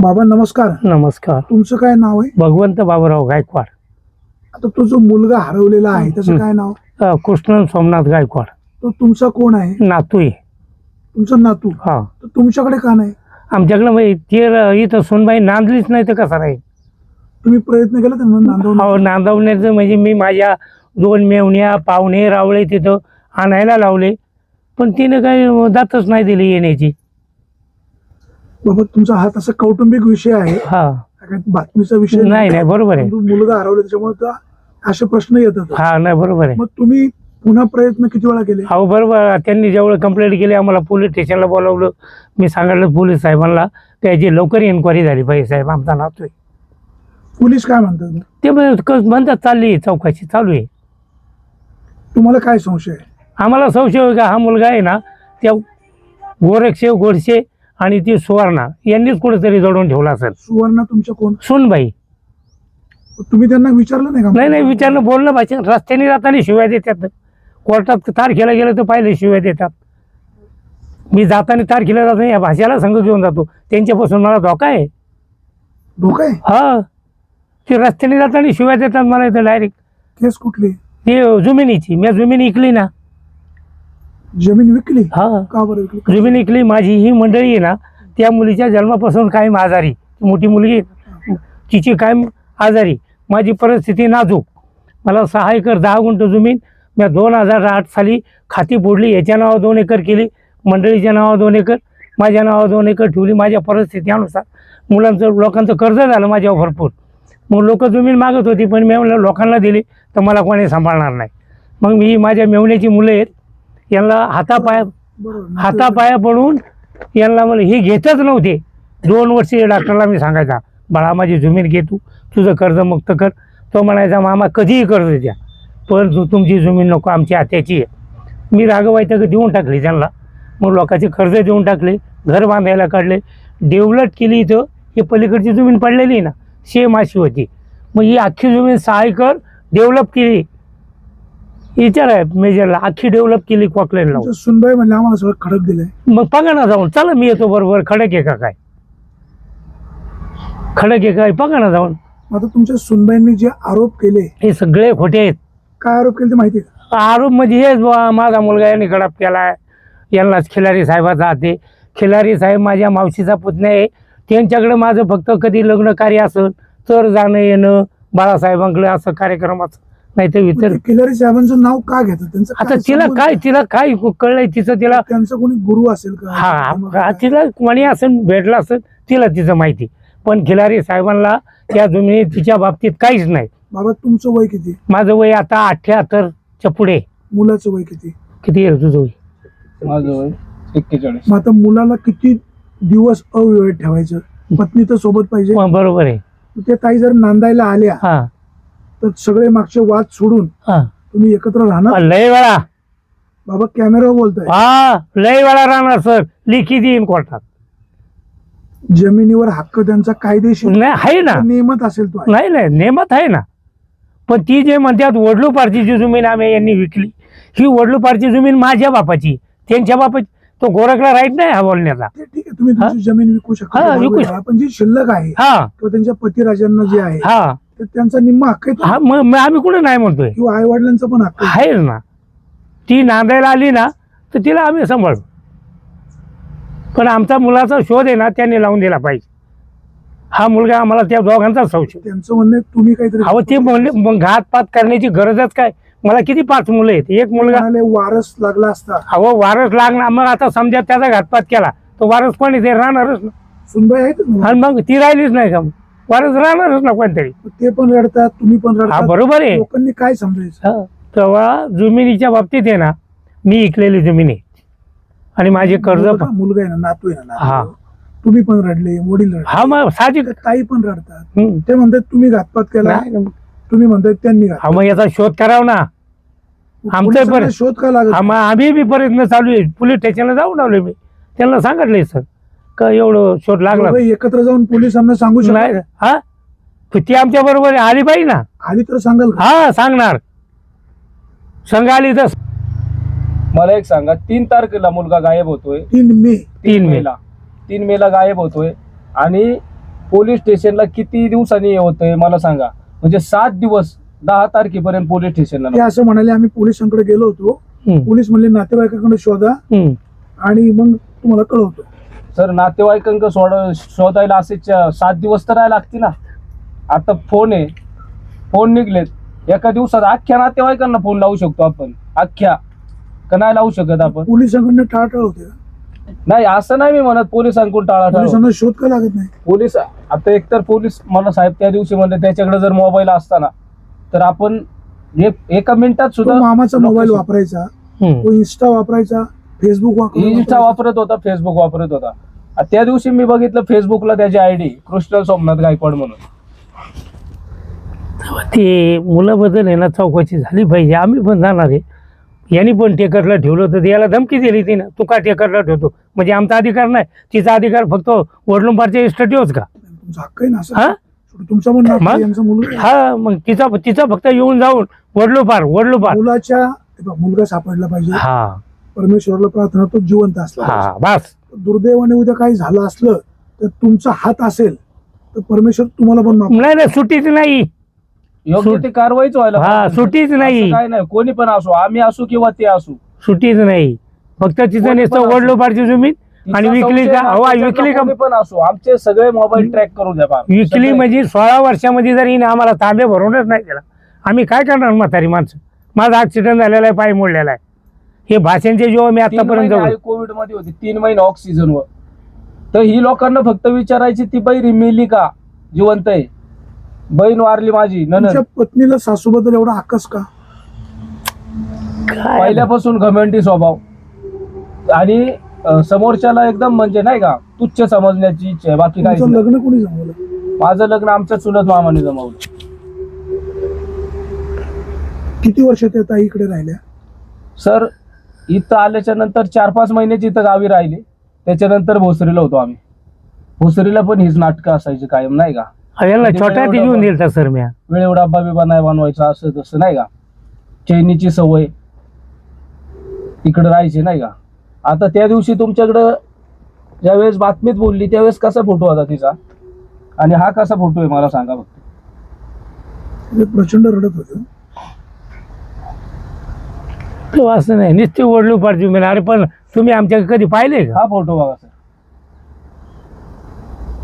बाबा नमस्कार. नमस्कार. तुमचं काय नाव आहे? भगवंत बाबूराव गायकवाड. आता तो जो मुलगा हरवलेला आहे त्याचं काय नाव? कृष्ण सोमनाथ गायकवाड. तो तुमचा कोण आहे? नातू आहे. तुमचा नातू? हा. तर तुमच्याकडे का नाही? आमच्याकडे ते इथं सोनबाई नांदलीच नाही तर कसं राहील. तुम्ही प्रयत्न केला त्यांना नांदवण्याचा? हो, नांदवण्याचं म्हणजे मी माझ्या 2 मेवण्या पाहुणे रावळे तिथं आणायला लावले, पण तिने काही दातच नाही दिली येण्याची. बाबा तुमचा हा तसा कौटुंबिक विषय आहे, हा. काही बातमीचा विषय नाही नाही, बरोबर आहे. मुलगा हरवला त्याच्यामुळे असे प्रश्न येतात. हा, नाही बरोबर आहे. मग तुम्ही पुन्हा प्रयत्न किती वेळा केले? हो बरोबर. त्यांनी जेवढं कंप्लेंट केली आम्हाला पोलीस स्टेशनला बोलावलं. मी सांगितलं पोलीस साहेबांना त्याची लवकर इन्क्वायरी झाली पाहिजे साहेब, आमचा नातू आहे. पोलीस काय म्हणतात? ते म्हणतात चालली चौकशी चालू आहे. तुम्हाला काय संशय आहे? आम्हाला संशय आहे का हा मुलगा आहे ना त्या गोरक्षे गोडसे आणि ती सुवर्णा यांनीच कुठेतरी जडून ठेवला असेल. सुवर्णा तुमच्या कोण? सुनबाई. तुम्ही त्यांना विचारलं नाही का? नाही विचारलं, बोललं भाषण. रस्त्याने जाताना शिव्या देतात, कोर्टात तारखेला गेलं तर पाहिलं शिव्या देतात. मी जाताना तारखेला जाताना या भाषेला संघ घेऊन जातो, त्यांच्यापासून मला धोका आहे. धोका आहे? हा. ते रस्त्याने जाताना शिव्या देतात मला इथं डायरेक्ट. केस कुठली? ते जमिनीची. मी जमीन विकली ना. जमीन विकली? हा. का बरं विकली? जमीन विकली. माझी ही मंडळी आहे ना, त्या मुलीच्या जन्मापासून कायम आजारी. मोठी मुलगी तिची कायम आजारी. माझी परिस्थिती नाजूक. मला 6 एकर 10 गुंठ जमीन मी 2008 साली खाती फोडली. याच्या नावावर 2 एकर केली, मंडळीच्या नावावर 2 एकर, माझ्या नावावर 2 एकर ठेवली. माझ्या परिस्थितीनुसार लोकांचं कर्ज झालं माझ्यावर भरपूर. मग लोक जमीन मागत होती, पण मी म्हणलं लोकांना दिली तर मला कोणी सांभाळणार नाही. मग मी माझ्या मेवण्याची मुलं आहेत, यांना हातापाया पडून यांना मला हे घेतच नव्हते. 2 वर्ष डॉक्टरला मी सांगायचा, बाळा माझी जमीन घे, तुझं कर्ज मुक्त कर. तो म्हणायचा मामा कधीही कर्ज द्या, पण तुमची जमीन नको, आमची आत्याची आहे. मी रागवायचं देऊन टाकली त्यांना. मग लोकांचे कर्ज देऊन टाकले, घर बांधायला काढले, डेव्हलप केली. इथं हे पलीकडची जमीन पडलेली ना सेम अशी होती. मग ही अख्खी जमीन 6 एकर डेव्हलप केली. विचार आहे मेजरला, अख्खी डेव्हलप केली कॉकलेनला. सुनबाई म्हणले आम्हाला सगळं खडक दिलंय. मग बघा ना जाऊन, चला मी येतो बरोबर. खडक आहे का काय? खडक आहे काय? बघा ना जाऊन. आता तुमच्या सुनबाईंनी जे आरोप केले हे सगळे खोटे आहेत. काय आरोप केले ते माहिती आहे का? आरोप म्हणजे हेच माझा मुलगा यांनी गडप केलाय, यांनाच खिलारी साहेबाचा हाते. खिलारी साहेब माझ्या मावशीचा पुतण्या आहे. त्यांच्याकडे माझं फक्त कधी लग्न कार्य असेल तर जाणं येणं बाळासाहेबांकडे असं कार्यक्रमाचं, नाही तर इतर. खिलारी साहेबांचं नाव का घेतात? त्यांचं आता तिला काय कळलंय तिचं, तिला त्यांचं कोणी गुरु असेल का? हा, तिला कोणी असेल भेटला असेल तिला तिचं माहिती. पण खिलारी साहेबांना त्या जमिनीत तिच्या बाबतीत काहीच नाही. बाबा तुमचं वय किती? माझं वय आता 78च्या पुढे. मुलाचं वय किती? किती आहे तुझं वय? माझं वय 41. मग आता मुलाला किती दिवस अविवाहित ठेवायचं? पत्नी तर सोबत पाहिजे. बरोबर आहे. ते ताई जर नांदायला आल्या हा तर सगळे मागचे वाद सोडून तुम्ही एकत्र राहणार? लय वेळा. बाबा कॅमेरावर बोलताय. हा, लय वेळा राहणार सर. लिखी देईन कोर्टात. जमिनीवर हक्क त्यांचा कायदेशीर नाही आहे ना, नियमात असेल तो. नाही नेमत आहे ना. पण ती जे म्हणतात वडलूपारची जमीन आम्ही यांनी विकली, ही वडलूपारची जमीन माझ्या बापाची, त्यांच्या बापाची. तो गोरखला राईट नाही हा बोलण्याचा. ठीक आहे, तुम्ही तुमची जमीन विकू शकता, पण जी शिल्लक आहे हा किंवा त्यांच्या पतिराजांना जे आहे हा तर त्यांचा निम्मा हक्क आहे. हा, मग आम्ही कुठे नाही म्हणतोय. किंवा आई वडिलांचा पण हक्क आहे ना. ती नांदायला आली ना तर तिला आम्ही सांभाळू, पण आमचा मुलाचा शोध आहे ना त्यांनी लावून दिला पाहिजे. हा मुलगा आम्हाला त्या दोघांचा संशय. त्यांचं म्हणणं तुम्ही काहीतरी अहो ते म्हणले मग घातपात करण्याची गरजच काय? मला किती 5 मुलं आहेत. एक मुलगा वारस लागला असता. अहो वारस लागणार. मग आता समजा त्याचा घातपात केला तो वारस कोणी ते राहणारच ना. सुनबाई आहेत ना. आणि मग ती राहिलीच नाही का, वारस राहणारच ना कोणतरी. ते पण रडतात, तुम्ही पण रडतात. बरोबर आहे. लोकांनी काय समजायचं? तेव्हा जमिनीच्या बाबतीत आहे ना, मी विकलेली जमीन आहे आणि माझे कर्ज. मुलगा आहे ना, नातू आहे ना, हा. तुम्ही पण रडले, वडील रडले. हा, मग साहजिक. ताई पण रडतात. ते म्हणतात तुम्ही घातपात केला, तुम्ही म्हणतात त्यांनी. हा, मग याचा शोध करावा ना. आमचा शोध का लागत? आम्ही बी प्रयत्न चालू आहे. पोलीस स्टेशनला जाऊन आलो मी, त्यांना सांगितलंय सर का एवढं शोध लागला. एकत्र जाऊन पोलिसांना सांगू नाही. हा, ती आमच्या बरोबर आली पाहिजे ना. आली तर सांगाल? हा, सांगणार. संघ आली तर. मला एक सांगा, 3 तारखेला मुलगा गायब होतोय. 3 मे. 3 मेला गायब होतोय आणि पोलीस स्टेशनला किती दिवसांनी होतंय मला सांगा. म्हणजे 7 दिवस 10 तारखेपर्यंत पोलीस स्टेशनला ते असं म्हणाले आम्ही पोलिसांकडे गेलो होतो, पोलीस म्हणले नातेवाईकांकडे शोधा आणि मग तुम्हाला कळवतो. सर नातेवाईकांक शोधायला असे 7 दिवस तर राहायला लागते ना. आता फोन आहे, फोन निघलेत एका दिवसात अख्ख्या नातेवाईकांना फोन लावू शकतो आपण. अख्ख्या का नाही लावू शकत आपण? पोलिसांकडनं टाळाटाळ होते का? नाही असं नाही मी म्हणत पोलिसांकडून टाळाटाळ. पोलिसांना शोध का लागत नाही? पोलीस आता एकतर पोलीस मला साहेब त्या दिवशी म्हणले त्याच्याकडे जर मोबाईल असताना तर आपण एका मिनिटात तो सुद्धा मामाचा मोबाईल वापरायचा, तो इंस्टा वापरायचा, फेसबुक इंस्टा वापरत होता, फेसबुक वापरत होता. त्या दिवशी मी बघितलं फेसबुकला त्याची आयडी कृष्ण सोमनाथ गायकवाड म्हणून. ते मुलाबद्दल आहे ना चौकशी झाली पाहिजे. आम्ही पण जाणार आहे. यांनी पण टेकरला ठेवलं होतं, याला धमकी दिली तिनं, तू का टेकरला ठेवतो? म्हणजे आमचा अधिकार नाही, तिचा अधिकार फक्त वडलुंबारच्या इस्टेटीवरच का? तुमचा हक्क आहे ना असं. हा तुमचा पण नाव मग? यांचा मुलगा हा मग तिचा फक्त येऊन जाऊन वडलोपार मुलाच्या मुलगा सापडला पाहिजे. हा परमेश्वराला प्रार्थना तो जिवंत असला हा पाहिजे. बस. दुर्दैवाने उद्या काही झालं असलं तर तुमचा हात असेल तर परमेश्वर तुम्हाला पण माफ नाही नाही सुट्टीच नाही, योग्य ती कारवाईच व्हायला हा पाहिजे. सुट्टीच नाही, असं काय नाही, कोणी पण असो, आम्ही असू किंवा ते असू, सुट्टीच नाही. फक्त तिचं कोणी नुसतं पण असो. वडलोपारची जमीन आणि तिचा विकली संशय का? हवा नसेल तर विकली का? कोणी पण असो, आमचे सगळे मोबाईल ट्रॅक करून द्या पहा. विकली सगळे. म्हणजे 16 वर्षामध्ये जर हिने आम्हाला तांबे भरूनच नाही केला, आम्ही काय करणार म्हातारी माणसं? माझा ऍक्सिडेंट झालेला आहे, पाय मोडलेला आहे. हे भाषांचे जेव्हा मी 3 आतापर्यंत महिने कोविड मध्ये होती, 3 महिने ऑक्सिजनवर. तर ही लोकांना फक्त विचारायची ती बहिरी मेली का जिवंत आहे? बहीण वारली माझी ननद. तुमच्या पत्नीला सासूबद्दल एवढा आकस का? काय पहिल्यापासून घमंडी स्वभाव आणि समोरच्याला एकदम म्हणजे नाही का तुच्छ समजण्याची इच्छा आहे, बाकी काही तुमचं लग्न कोणी जमवलं? माझं लग्न आमच्या चुलत मामाने जमवलं. किती वर्ष त्या ताई इकडे राहिल्या? सर इथं आल्याच्या नंतर 4-5 महिन्याची इथं गावी राहिले. त्याच्यानंतर भोसरीला होतो आम्ही. भोसरीला पण हीच नाटकं असायची कायम नाही का. याला छोटा ती घेऊन दिलता सर मी. वेळेवर डब्बा बिबा नाही बनवायचा असं तसं नाही का. चैनीची सवय इकडे राहायची नाही का. आता त्या दिवशी तुमच्याकडं ज्यावेळेस बातमीत बोलली त्यावेळेस कसा फोटो होता तिचा आणि हा कसा फोटो आहे मला सांगा फक्त. ते प्रचंड रडत होते. तो असं नाही नुसते वडलोपार जमीन. अरे पण तुम्ही आमच्याकडे कधी पाहिले का? हा फोटो बघा सर,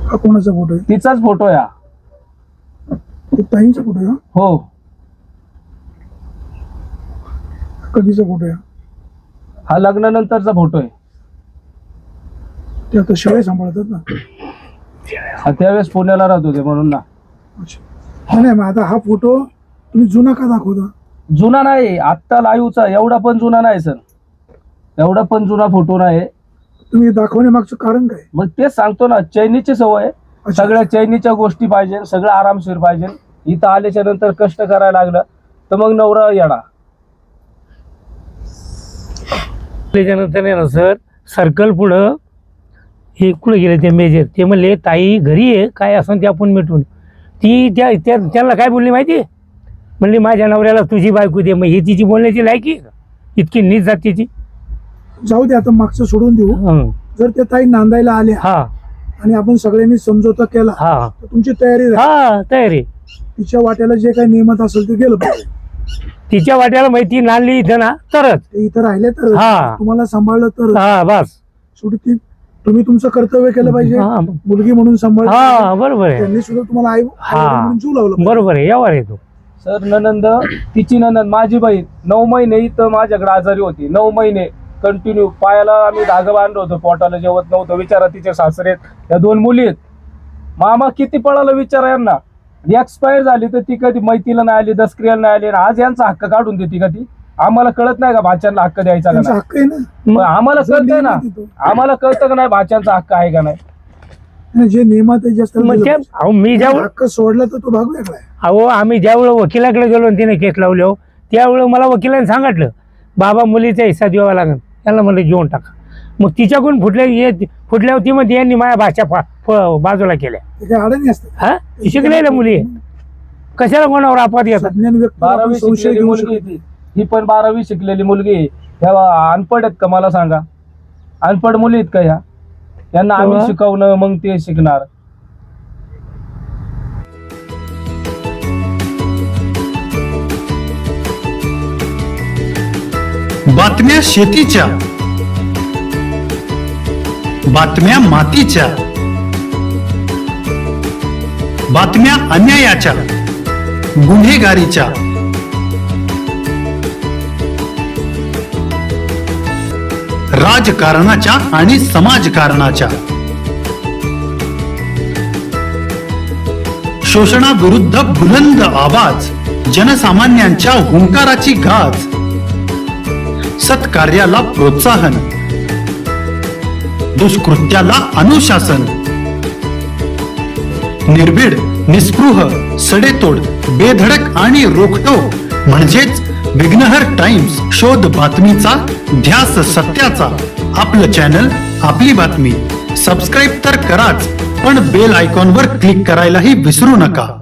हा कोणाचा फोटो आहे? तिचाच फोटो आहे हा. ते ताईंचा फोटो आहे हा? हो कधीचा फोटो आहे हा? हा लग्नानंतरचा फोटो आहे. ते आता शाळे सांभाळतात ना. हा त्यावेळेस पुण्याला राहत होते म्हणून ना. अच्छा. नाही मग आता हा फोटो तुम्ही जुना का दाखवता? जुना नाही, आत्ता लाईव्हचा. एवढा पण जुना नाही सर, एवढा पण जुना फोटो नाही. तुम्ही दाखवण्यामागचं कारण काय? मग तेच सांगतो ना, चैनीची सवय आहे. अच्छा. सगळ्या चैनीच्या गोष्टी पाहिजे, सगळं आरामशीर पाहिजे. इथं आल्याच्या नंतर कष्ट करायला लागलं तर मग नवरा येणार. त्याच्यानंतर आहे ना सर सर्कल पुढं हे कुठे गेले ते मेजर, ते म्हणले ताई घरी आहे काय असं ते आपण मिटून. ती त्यांना काय बोलली माहिती आहे? म्हणली माझ्या नवऱ्याला तुझी बायको दे. मग ही तिची बोलण्याची लायकी आहे का? इतकी नीच जातीची. जाऊ दे आता मागचं सोडून देऊ. जर त्या ताई नांदायला आल्या हा आणि आपण सगळ्यांनी समझोता केला हा तर तुमची तयारी राहील. हा तयारी. तिच्या वाट्याला जे काही नियमात असेल ते गेलं पाहिजे. तिच्या वाट्याला माहिती नांदली इथं ना तरच. ते इथं राहिले तर हा. तुम्हाला सांभाळलं तर हा बस. शेवटी तुम्ही तुमचं कर्तव्य केलं पाहिजे. हा मुलगी म्हणून सांभाळ. हा बरोबर आहे. त्यांनी सुद्धा तुम्हाला आई हा. म्हणून जीव लावला पाहिजे. बरोबर आहे. यावर येतो सर ननंद, तिची ननंद माझी बहीण 9 महिने इथं माझ्याकडे आजारी होती. 9 महिने कंटिन्यू. पायाला आम्ही धागा बांधलो होतो, पोटाला जेवत नव्हतं. विचारा तिचे सासरे आहेत, या 2 मुली आहेत. मामा किती पळालं विचारा यांना. एक्सपायर झाली तर ती कधी मैतीला नाही आली, दसक्रियाला नाही आली. आणि आज यांचा हक्क काढून देते का ती? आम्हाला कळत नाही का भाच्यांना हक्क द्यायचा का त्यांचा नाही? हक्क आहे ना. मग आम्हाला जर कळतंय ना, नियमात येतो. आम्हाला कळतं का नाही भाच्यांचा हक्क आहे का नाही? आणि जे नियमात आहे जास्त मग ते अहो मी ज्यावेळेस हक्क सोडला तर तो भाग वेगळा आहे. अहो आम्ही ज्यावेळेस वकिलाकडे गेलो आणि तिने केस लावले हो त्यावेळेस मला वकिलाने सांगितलं बाबा मुलीचा हिस्सा द्यावा लागेल. त्यांना म्हणलं घेऊन टाका. मग तिच्याकडून फुटल्यावर ती मध्ये यांनी माझ्या भाषा बाजूला केल्या. ते काही अडचणी असतात. हा शिकलेल्या मुली आहे. कशाला कोणावर आपवाद येतात? संज्ञान व्यक्त 12वी संशय शिकलेली घेऊ मुलगी शकतो. आहे ती. ही पण 12वी शिकलेली मुलगी आहे. ह्या अनपढ आहेत का मला सांगा? अनपढ मुली आहेत का ह्या? यांना आम्ही तेव्हा- शिकवणं मग ते शिकणार. बातम्या शेतीच्या, बातम्या मातीच्या, बातम्या अन्यायाच्या, गुन्हेगारीच्या, राजकारणाच्या आणि समाजकारणाच्या, शोषणाविरुद्ध बुलंद आवाज, जनसामान्यांच्या हुंकाराची गाज, सत्कार्याला प्रोत्साहन, दुष्कृत्याला अनुशासन, निर्भीड, निस्पृह, सडेतोड, बेधडक आणि रोखठोक म्हणजेच विघ्नहर टाइम्स. शोध बातमीचा, ध्यास सत्याचा. आपलं चॅनल, आपली बातमी. सबस्क्राईब तर कराच, पण बेल आयकॉनवर क्लिक करायलाही विसरू नका.